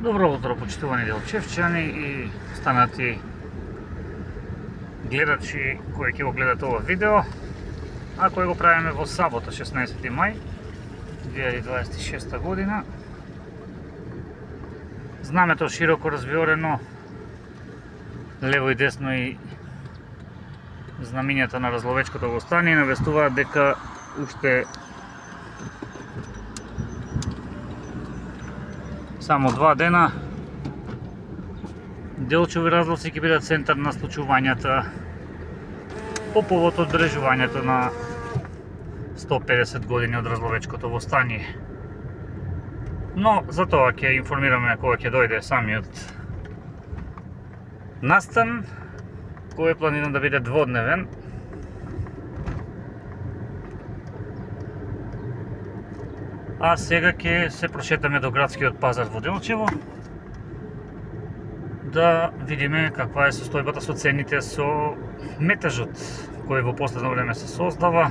Добро утро, почитувани делчевчани и останати гледачи кои ќе го гледат ова видео, а кој го правиме во сабота, 16 мај 2026 година. Знамето широко развиорено, лево и десно и знамињата на Разловечкото востание навестуваат дека уште само 2 дена Делчеви Разловци ќе бидат центар на случувањата по повод одбележувањето на 150 години од Разловечкото востание. Но за тоа ќе информираме кога ќе дојде самиот настан, кој е планиран да биде дводневен. А сега ќе се прошетаме до градскиот пазар во Делчево, да видиме каква е состојбата со цените со метежот кој во последно време се создава.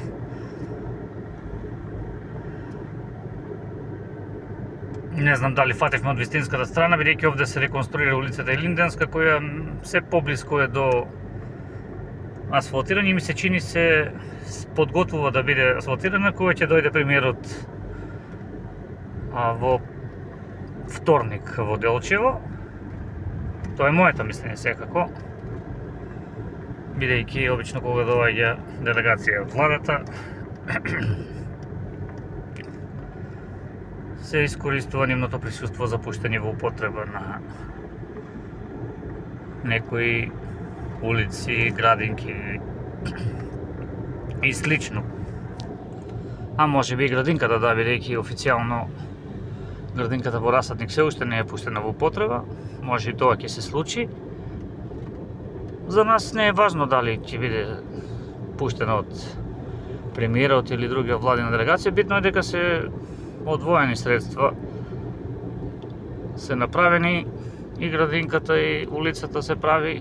Не знам дали фатевме од вистинската страна, бидејќи овде се реконструира улицата Илинденска, која се поблиско е до асфалтирање и ми се чини се подготвува да биде асфалтирана, кога ќе дојде премиерот во вторник во Делчево. Тоа е моето мислење секако, бидејќи обично кога доаѓа делегација од владата се искористува нивното присуство за пуштање во употреба на некои улици, градинки и слично. А може би и градинката, да, бидејќи официјално градинката во Расадник се уште не е пуштена во употреба, може и тоа ќе се случи. За нас не е важно дали ќе биде пуштена од премиерот или друга владина делегација, битно е дека се одвоени средства се направени и градинката и улицата се прави.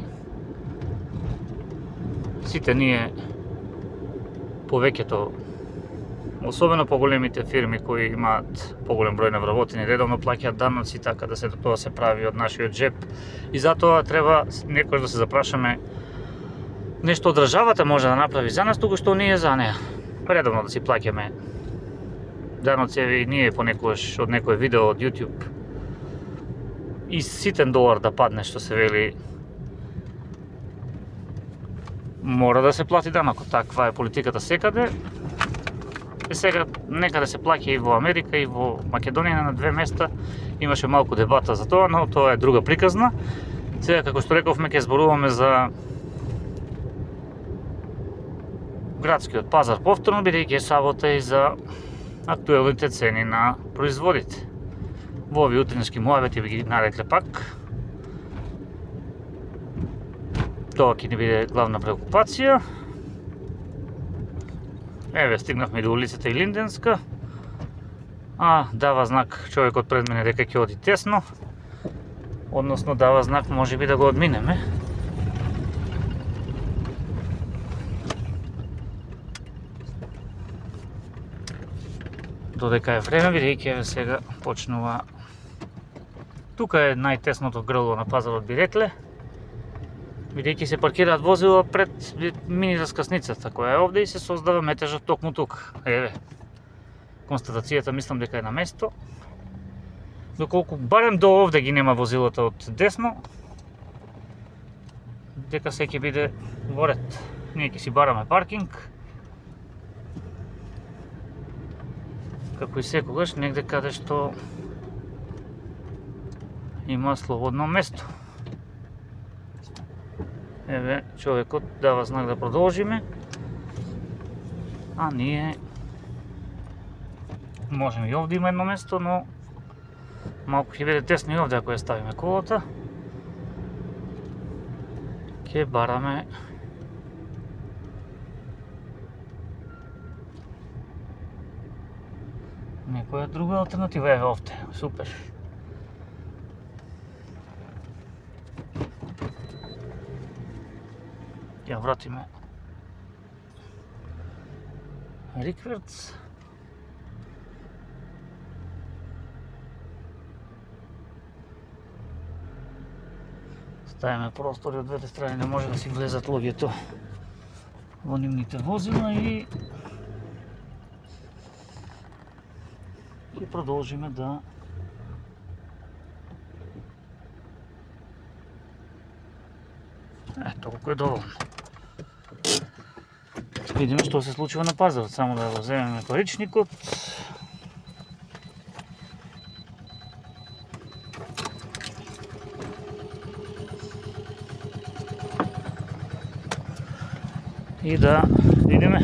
Сите ние повеќето, особено поголемите фирми кои имаат поголем број на вработени, редовно плаќаат даноци, така да се тоа се прави од нашиот джеп. И затоа треба некојаш да се запрашаме нешто државата може да направи за нас, туку што ние за неа. Редовно да си плаќаме даноци, и ние понекогаш од некој видео од YouTube и ситен долар да падне, што се вели, мора да се плати данок. Таква е политиката секаде. И сега некаде се плаќа и во Америка и во Македонија на 2 места. Имаше малку дебата за тоа, но тоа е друга приказна. Сега, како што рековме, ќе зборуваме за градскиот пазар повторно, бидејќи е сабота, и за актуелните цени на производите. Во овие утрински муабети би ги нарекле пак. Тоа ќе ни биде главна преокупација. Еве, стигнавме до улицата Илинденска. Дава знак човекот пред мене дека ќе оди тесно. Односно дава знак може би да го одминеме. Додека е време, бидејќи еве сега почнува. Тука е најтесното грло на пазарот, би рекле, бидејќи се паркираат возила пред мини раскасницата која е овде и се создава метежот токму тука. Еве, констатацијата мислам дека е на место. Доколку барем до овде ги нема возилата од десно, дека се ќе биде во ред. Ние ќе си бараме паркинг, како и секогаш, негде каде што има слободно место. Еве, човекот дава знак да продолжиме, а ние можеме и овде има едно место, но малку ќе биде тесно и овде ако ја ставиме колата. Ќе бараме некоја друга алтернатива. Еве овде, супер. Ја вратиме рикверц. Ставиме простори од двете страни, не може да си влезат луѓето во нивните возила и продолжиме да толку е доволно. Видиме што се случува на пазарот, само да го земеме паричникот. И да видиме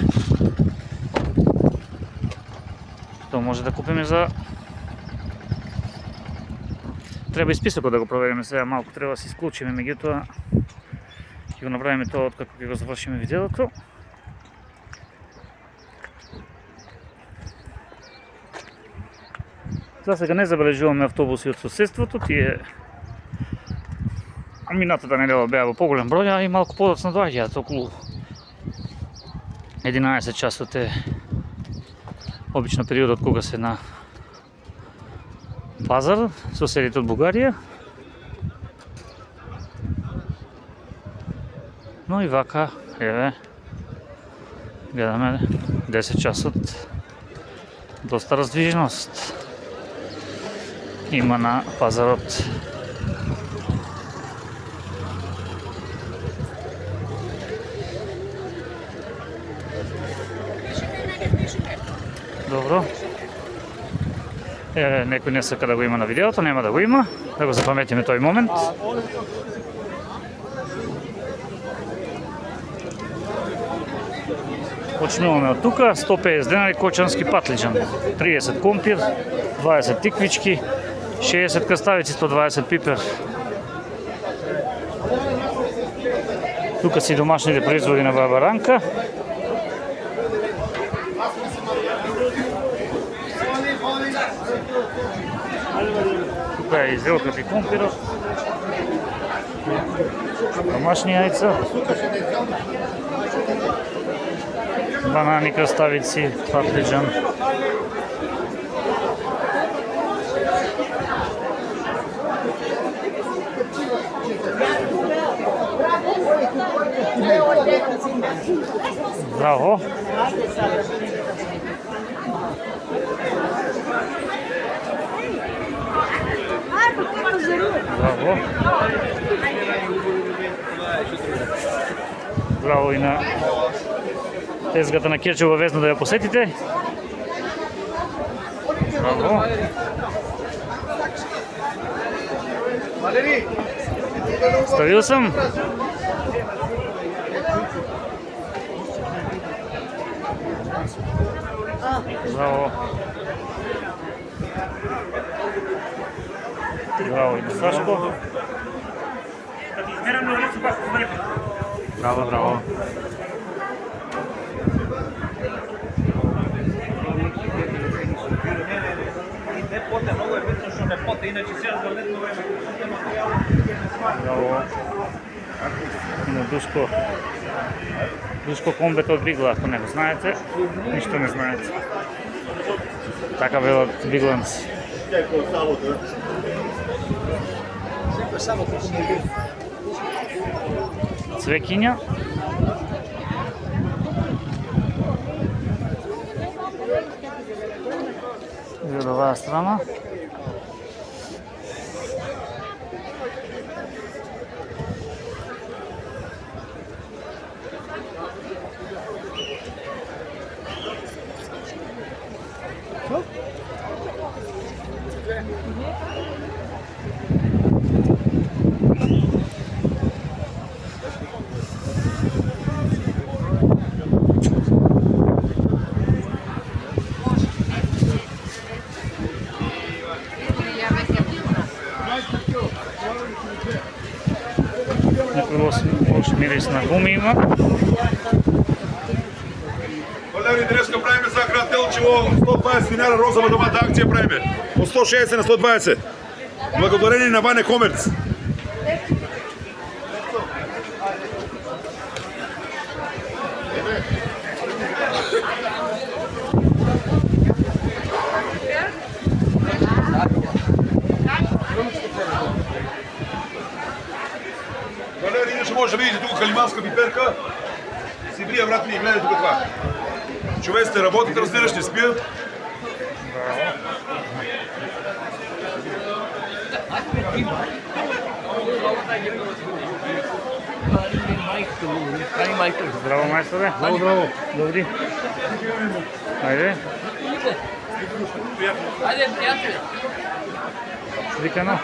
што може да купиме за... Треба и списокот да го провериме сега, малку треба да се исклучиме, меѓутоа ќе го направиме тоа откако ќе го завршиме видеото. За сега не забележуваме автобуси од соседството, тие минатата недела беа во поголем број, а и малку подоцна доаѓаат, околу 11 часот е обично периодот кога се на пазар, соседите од Бугарија. Но и вака, еве, гледаме 10 часот, доста раздвижност има на пазарот. Добро. Некој не сака да го има на видеото, нема да го има, да го запаметиме тој момент. Почнуваме од тука, 150 денари кочански патлиџан, 30 компир, 20 тиквички, 60 краставици, 120 пипер. Тука си домашните производи на баба Ранка. Тука е изделката и компирот, домашни јајца, банани, краставици, патлиџан. Браво. Браво. Браво и на тезгата на Кирчево, везно да ја посетите. Браво. Ставил сам. Браво. Браво и на Сашко. Браво, браво. Браво. И на Душко. Душко комбето од Бигла, ако не го знаете, ништо не знаете. Така велат бигланци. Цвекиња. И од оваа страна. Лош мирис на гуми има. Олеви, денеска правиме за град Телчево 120 динара розова домата акција правиме. Од 160 на 120. Благодарение на Ване Комерц. Стапни и гледај тука това. Човеците работите, разбираш, не спијат. Здраво, мајсторе. Здраво. Добри. Ајде. Ајде, пријатели. Викано.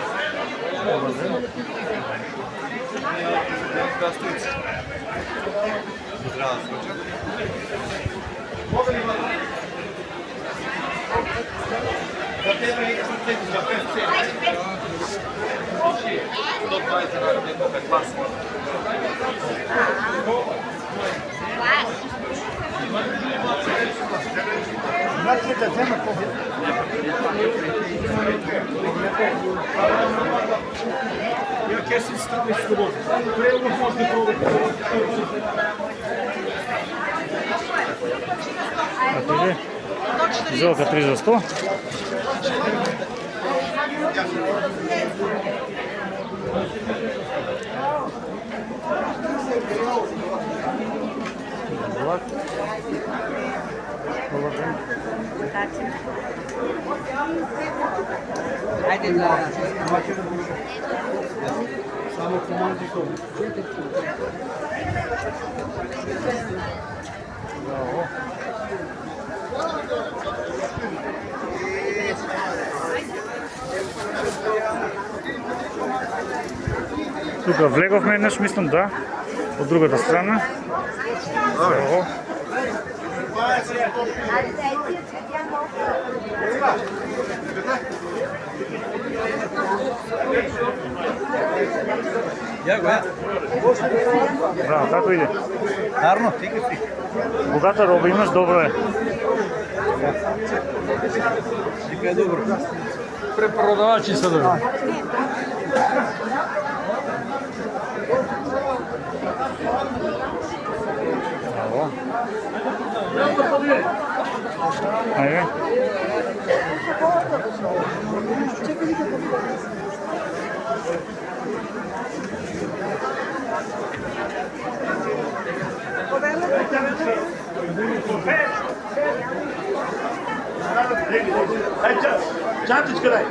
Отиде. Зелка 3 за 100. Ајде да. Само команди со. Браво. Тука влеговме еднаш, мислам, да, од другата страна. Браво. Браво, како иде? Арно, тика си. Богата роба имаш, добро е. Тика е добро. Препродавачи се добро. Браво. Ајде. Чатичка дај.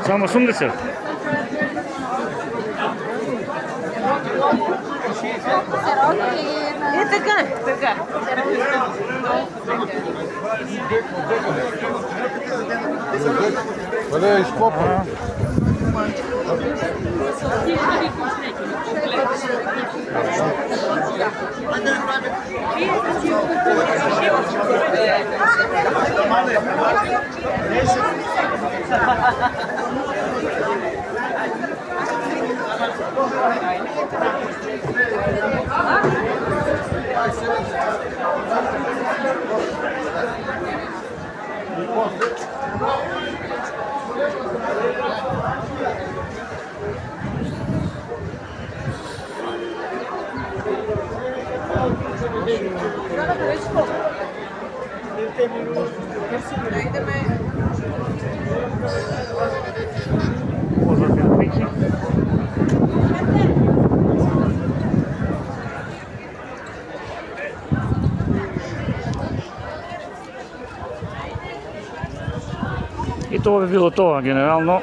Само 80. Е, така, така. Бъде изкопа. Позвати на Вики. И тоа би било тоа, генерално.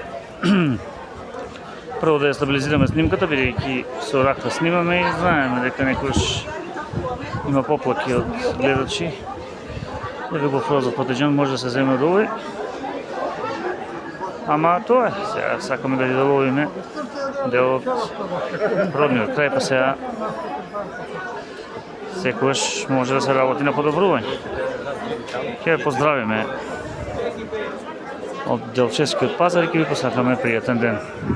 Прво да ја стабилизираме снимката, бидејќи со ракта снимаме и знаеме дека некојаш има поплаки од гледачи. Да би го фрозо потеđен може да се земе од овој. Ама тоа е, сега сакаме да ги доловиме дел од родниот крај, па сега секојаш може да се работи на подобрување. Ќе ве поздравиме од Делчевскиот пазар и ќе ви посакаме пријатен ден.